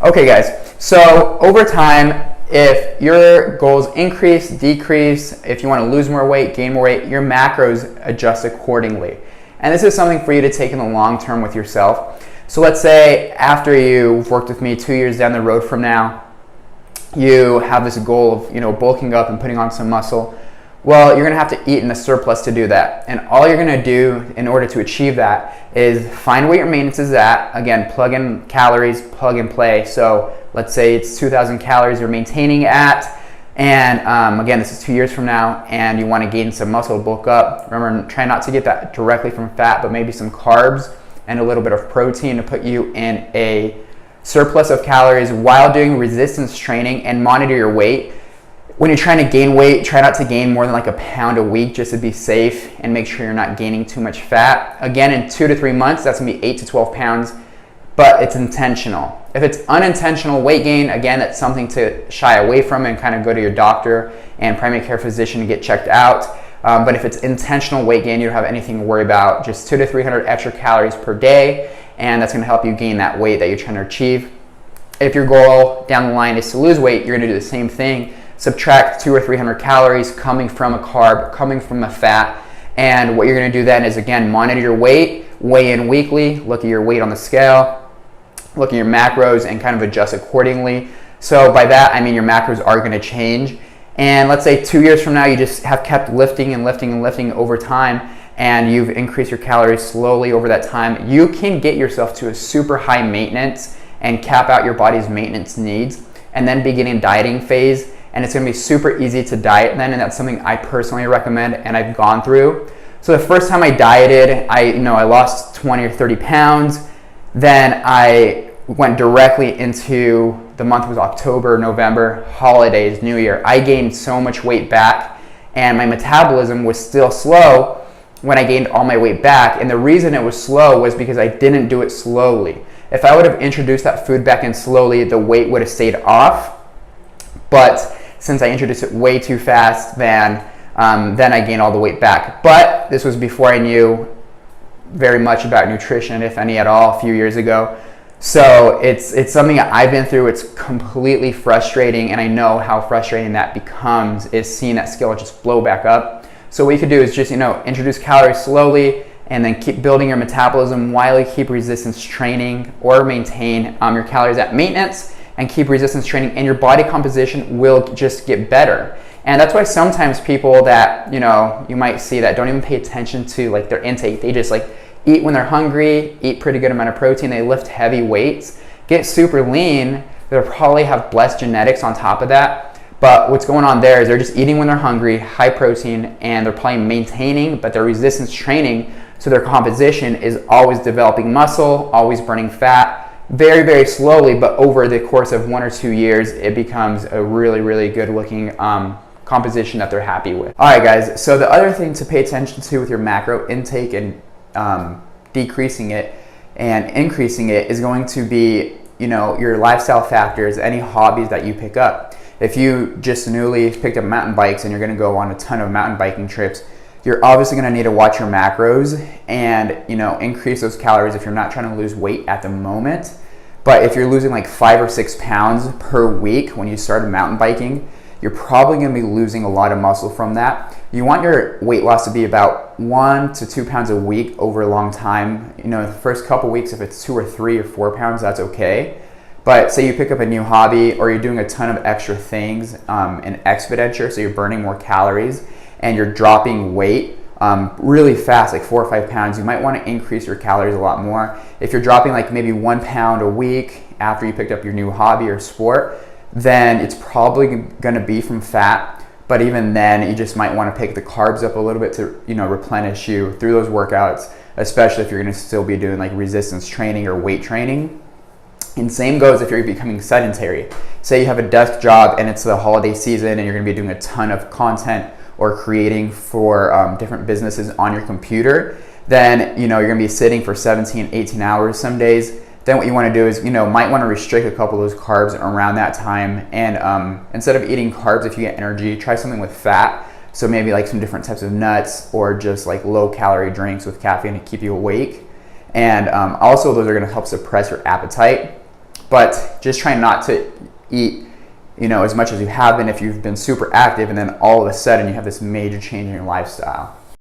Okay guys, so over time, if your goals increase, decrease, if you want to lose more weight, gain more weight, your macros adjust accordingly. And this is something for you to take in the long term with yourself. So let's say after you've worked with me 2 years down the road from now, you have this goal of bulking up and putting on some muscle. Well, you're gonna have to eat in a surplus to do that. And all you're gonna do in order to achieve that is find where your maintenance is at. Again, plug in calories, plug and play. So let's say it's 2,000 calories you're maintaining at, and again, this is 2 years from now, and you wanna gain some muscle, bulk up. Remember, try not to get that directly from fat, but maybe some carbs and a little bit of protein to put you in a surplus of calories while doing resistance training, and monitor your weight. When you're trying to gain weight, try not to gain more than like a pound a week just to be safe and make sure you're not gaining too much fat. Again, in 2 to 3 months, that's gonna be 8 to 12 pounds, but it's intentional. If it's unintentional weight gain, again, that's something to shy away from and kind of go to your doctor and primary care physician to get checked out. But if it's intentional weight gain, you don't have anything to worry about. Just 200 to 300 extra calories per day, and that's gonna help you gain that weight that you're trying to achieve. If your goal down the line is to lose weight, you're gonna do the same thing. Subtract 200 or 300 calories coming from a carb, coming from a fat, and what you're gonna do then is, again, monitor your weight, weigh in weekly, look at your weight on the scale, look at your macros, and kind of adjust accordingly. So by that, I mean your macros are gonna change. And let's say 2 years from now, you just have kept lifting and lifting and lifting over time, and you've increased your calories slowly over that time. You can get yourself to a super high maintenance and cap out your body's maintenance needs, and then begin a dieting phase. And it's gonna be super easy to diet then, and that's something I personally recommend and I've gone through. So the first time I dieted, I lost 20 or 30 pounds. Then I went directly into, the month was October, November, holidays, New Year. I gained so much weight back, and my metabolism was still slow when I gained all my weight back. And the reason it was slow was because I didn't do it slowly. If I would have introduced that food back in slowly, the weight would have stayed off. But since I introduced it way too fast, then I gained all the weight back. But this was before I knew very much about nutrition, if any at all, a few years ago. So it's something that I've been through. It's completely frustrating, and I know how frustrating that becomes, is seeing that scale just blow back up. So what you could do is just introduce calories slowly, and then keep building your metabolism while you keep resistance training, or maintain your calories at maintenance and keep resistance training, and your body composition will just get better. And that's why sometimes people that you might see that don't even pay attention to like their intake, they just like eat when they're hungry, eat pretty good amount of protein, they lift heavy weights, get super lean, they'll probably have blessed genetics on top of that. But what's going on there is they're just eating when they're hungry, high protein, and they're probably maintaining, but they're resistance training, so their composition is always developing muscle, always burning fat, very, very slowly, but over the course of 1 or 2 years, it becomes a really, really good looking composition that they're happy with. All right, guys, so the other thing to pay attention to with your macro intake and decreasing it and increasing it is going to be, your lifestyle factors, any hobbies that you pick up. If you just newly picked up mountain bikes and you're gonna go on a ton of mountain biking trips, you're obviously gonna need to watch your macros and increase those calories if you're not trying to lose weight at the moment. But if you're losing like 5 or 6 pounds per week when you start mountain biking, you're probably gonna be losing a lot of muscle from that. You want your weight loss to be about 1 to 2 pounds a week over a long time. The first couple weeks, if it's 2 or 3 or 4 pounds, that's okay. But say you pick up a new hobby, or you're doing a ton of extra things in expenditure, so you're burning more calories, and you're dropping weight really fast, like 4 or 5 pounds, you might want to increase your calories a lot more. If you're dropping like maybe 1 pound a week after you picked up your new hobby or sport, then it's probably going to be from fat. But even then, you just might want to pick the carbs up a little bit to replenish you through those workouts, especially if you're going to still be doing like resistance training or weight training. And same goes if you're becoming sedentary. Say you have a desk job and it's the holiday season and you're going to be doing a ton of content or creating for different businesses on your computer, then you're going to be sitting for 17, 18 hours some days. Then what you want to do is might want to restrict a couple of those carbs around that time, and instead of eating carbs, if you get energy, try something with fat. So maybe like some different types of nuts, or just like low calorie drinks with caffeine to keep you awake. And also those are going to help suppress your appetite. but just try not to eat, as much as you have been if you've been super active, and then all of a sudden you have this major change in your lifestyle.